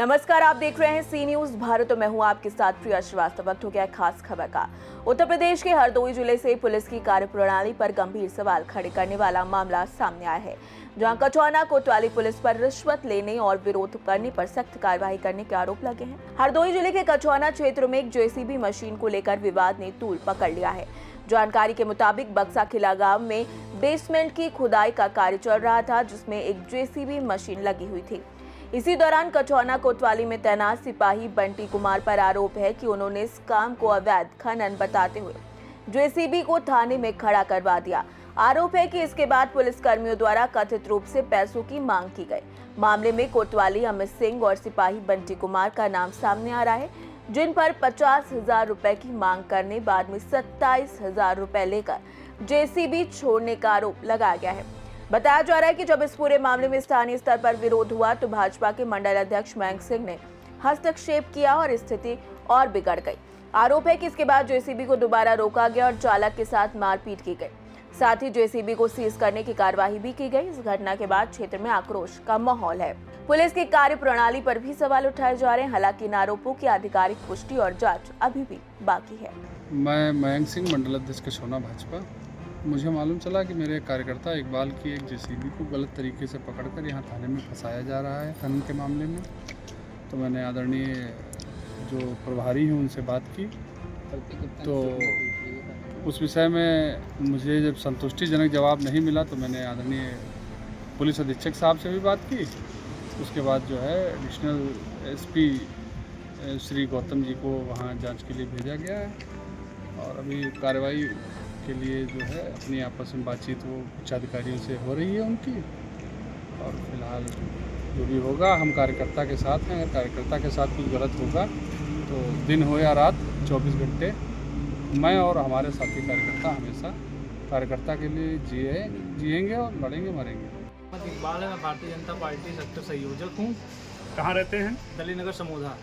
नमस्कार, आप देख रहे हैं सी न्यूज भारत और मैं हूं आपके साथ प्रिया श्रीवास्तव। वक्त हो गया खास खबर का। उत्तर प्रदेश के हरदोई जिले से पुलिस की कार्यप्रणाली पर गंभीर सवाल खड़े करने वाला मामला सामने आया है, जहां कचौना कोतवाली पुलिस पर रिश्वत लेने और विरोध करने पर सख्त कार्रवाई करने के आरोप लगे हैं। हरदोई जिले के कचौना क्षेत्र में एक जेसीबी मशीन को लेकर विवाद ने तूल पकड़ लिया है। जानकारी के मुताबिक बक्सा खिला गांव में बेसमेंट की खुदाई का कार्य चल रहा था, जिसमें एक जेसीबी मशीन लगी हुई थी। इसी दौरान कचौना कोतवाली में तैनात सिपाही बंटी कुमार पर आरोप है कि उन्होंने इस काम को अवैध खनन बताते हुए जेसीबी को थाने में खड़ा करवा दिया। आरोप है कि इसके बाद पुलिस कर्मियों द्वारा कथित रूप से पैसों की मांग की गई। मामले में कोतवाली अमित सिंह और सिपाही बंटी कुमार का नाम सामने आ रहा है, जिन पर 50,000 रुपए की मांग करने बाद में 27,000 रुपए लेकर जेसीबी छोड़ने का आरोप लगाया गया है। बताया जा रहा है कि जब इस पूरे मामले में स्थानीय स्तर पर विरोध हुआ तो भाजपा के मंडल अध्यक्ष मयंक सिंह ने हस्तक्षेप किया और स्थिति और बिगड़ गई। आरोप है कि इसके बाद जेसीबी को दोबारा रोका गया और चालक के साथ मारपीट की गई। साथ ही जेसीबी को सीज करने की कार्यवाही भी की गई। इस घटना के बाद क्षेत्र में आक्रोश का माहौल है। पुलिस की कार्यप्रणाली पर भी सवाल उठाए जा रहे हैं। हालांकि इन आरोपों की आधिकारिक पुष्टि और जांच अभी भी बाकी है। मैं मयंक सिंह, मंडल अध्यक्ष कचौना भाजपा। मुझे मालूम चला कि मेरे कार्यकर्ता इकबाल की एक जेसीबी को गलत तरीके से पकड़कर यहाँ थाने में फंसाया जा रहा है खनन के मामले में। तो मैंने आदरणीय जो प्रभारी हैं उनसे बात की, तो उस विषय में मुझे जब संतुष्टिजनक जवाब नहीं मिला तो मैंने आदरणीय पुलिस अधीक्षक साहब से भी बात की। उसके बाद जो है एडिशनल एसपी श्री गौतम जी को वहाँ जांच के लिए भेजा गया है और अभी कार्रवाई के लिए जो है अपनी आपस में बातचीत वो उच्च अधिकारियों से हो रही है उनकी। और फिलहाल जो भी होगा हम कार्यकर्ता के साथ हैं। अगर कार्यकर्ता के साथ कुछ गलत होगा तो दिन हो या रात 24 घंटे मैं और हमारे साथी कार्यकर्ता हमेशा कार्यकर्ता के लिए जिएंगे और लड़ेंगे मरेंगे। इकबाल है, मैं भारतीय जनता पार्टी सेक्टर संयोजक हूँ। कहाँ रहते हैं? दली नगर समोधा।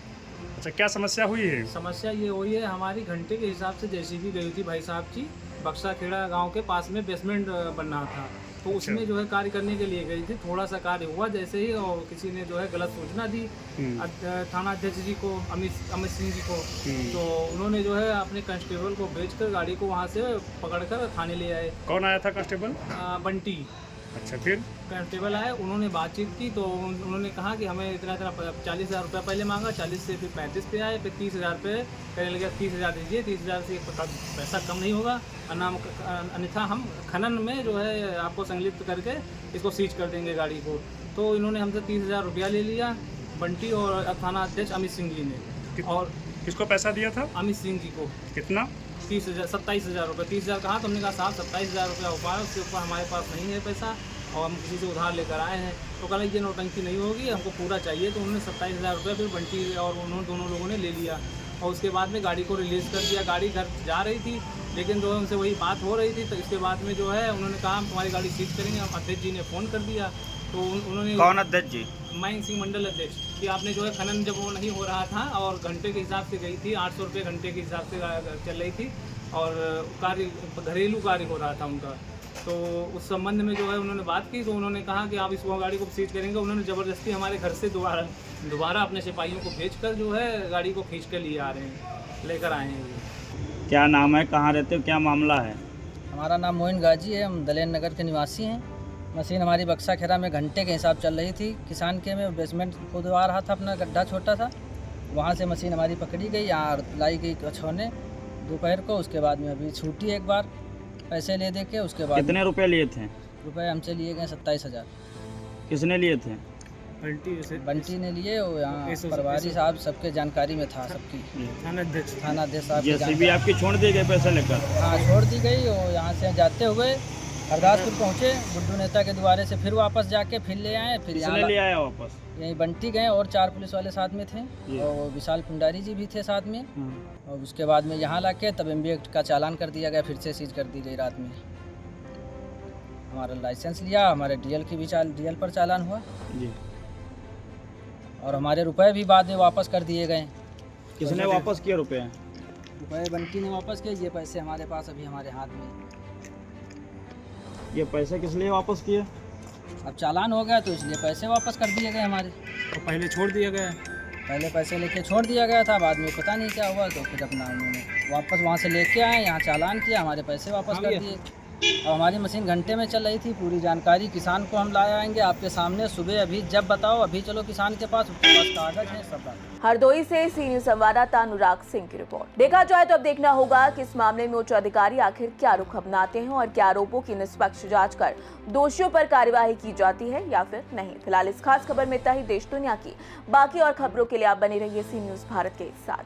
अच्छा, क्या समस्या हुई है? समस्या ये हुई है, हमारी घंटे के हिसाब से जेसीबी गई थी भाई साहब की। बक्सा खेड़ा गांव के पास में बेसमेंट बनना था, तो उसमें जो है कार्य करने के लिए गई थी। थोड़ा सा कार्य हुआ जैसे ही, और किसी ने जो है गलत सूचना दी थाना अध्यक्ष जी को, अमित सिंह जी को। तो उन्होंने जो है अपने कांस्टेबल को भेजकर गाड़ी को वहाँ से पकड़कर थाने ले आए। कौन आया था कांस्टेबल? बंटी। अच्छा, फिर कांस्टेबल आए, उन्होंने बातचीत की तो उन्होंने कहा कि हमें इतना 40,000 रुपये पहले मांगा, 40 से फिर 35 पे आए, फिर 30,000 पे कहने लगे 30,000 दीजिए, 30,000 से पैसा कम नहीं होगा, अन्यथा हम खनन में जो है आपको संलिप्त करके इसको सीज कर देंगे गाड़ी को। तो इन्होंने हमसे 30,000 रुपया ले लिया, बंटी और थाना अध्यक्ष अमित सिंह जी ने। और किसको पैसा दिया था? अमित सिंह जी को। कितना? 27,000 रुपये। 30,000 कहा तो हमने कहा साहब 27,000 रुपया हो पाया, उसके ऊपर हमारे पास नहीं है पैसा और हम किसी से उधार लेकर आए हैं। तो कहा ये नौटंकी नहीं होगी, हमको पूरा चाहिए। तो उन्होंने 27,000 रुपये फिर बंटी और उन्होंने दोनों लोगों ने ले लिया और उसके बाद में गाड़ी को रिलीज़ कर दिया। गाड़ी घर जा रही थी, लेकिन जो है उनसे वही बात हो रही थी। तो इसके बाद में जो है उन्होंने कहा हम तुम्हारी गाड़ी सीज करेंगे। हम अध्यक्ष जी ने फ़ोन कर दिया, तो उन्होंने। कौन अध्यक्ष जी? मयंक सिंह, मंडल अध्यक्ष, कि आपने जो है खनन जब वो नहीं हो रहा था और घंटे के हिसाब से गई थी, 800 रुपये घंटे के हिसाब से चल रही थी और कार्य घरेलू कार्य हो रहा था उनका। तो उस संबंध में जो है उन्होंने बात की, तो उन्होंने कहा कि आप इस गाड़ी को सीज करेंगे। उन्होंने ज़बरदस्ती हमारे घर से दोबारा अपने सिपाहियों को भेजकर जो है गाड़ी को खींच कर लेकर आए हैं। क्या नाम है, कहाँ रहते हो, क्या मामला है? हमारा नाम मोइन गाजी है, हम दलेन नगर के निवासी हैं। मशीन हमारी बक्सा खेरा में घंटे के हिसाब चल रही थी। किसान के में बेसमेंट खुदवा रहा था, अपना गड्ढा छोटा था, वहाँ से मशीन हमारी पकड़ी गई, यहाँ लाई गई कछौने दोपहर को। उसके बाद में अभी छूटी एक बार पैसे ले दे के। उसके बाद कितने रुपए लिए थे? रुपए हमसे लिए गए 27,000। किसने लिए थे? बंटी ने लिए और यहाँ प्रभारी साहब सबके जानकारी में था, सबकी थाना अध्यक्ष साहब। जेसीबी आपकी छोड़ दी गई पैसे लेकर? हाँ, छोड़ दी गई। और यहाँ से जाते हुए हरदासपुर पहुँचे, गुड्डू नेता के द्वारे से फिर वापस जाके फिर ले आए। फिर किसने ले आया वापस? यहीं बंटी गए और 4 पुलिस वाले साथ में थे और विशाल पुंडारी जी भी थे साथ में। और उसके बाद में यहाँ लाके तब MB एक्ट का चालान कर दिया गया, फिर से सीज कर दी गई रात में। हमारा लाइसेंस लिया, हमारे DL की भी DL पर चालान हुआ जी। और हमारे रुपए भी बाद में वापस कर दिए गए। किसने वापस किए रुपए? रुपए बंटी ने वापस किए। ये पैसे हमारे पास अभी हमारे हाथ में। ये पैसे किस लिए वापस किए? अब चालान हो गया तो इसलिए पैसे वापस कर दिए गए हमारे। तो पहले छोड़ दिया गया। पहले पैसे लेके छोड़ दिया गया था, बाद में पता नहीं क्या हुआ, तो फिर अपना उन्होंने वापस वहाँ से लेके आए, यहाँ चालान किया, हमारे पैसे वापस कर दिए। अब हमारी मशीन घंटे में चल रही थी, पूरी जानकारी किसान को हम लाए आएंगे आपके सामने सुबह। अभी जब बताओ अभी चलो किसान के पास, उसके पास कागज है सब बात। हरदोई से सी न्यूज संवाददाता अनुराग सिंह की रिपोर्ट। देखा जाए तो अब देखना होगा कि इस मामले में उच्च अधिकारी आखिर क्या रुख अपनाते हैं और क्या आरोपों की निष्पक्ष जांच कर दोषियों पर कार्यवाही की जाती है या फिर नहीं। फिलहाल इस खास खबर में इतना ही। देश दुनिया की बाकी और खबरों के लिए आप बने रहिए सी न्यूज भारत के साथ।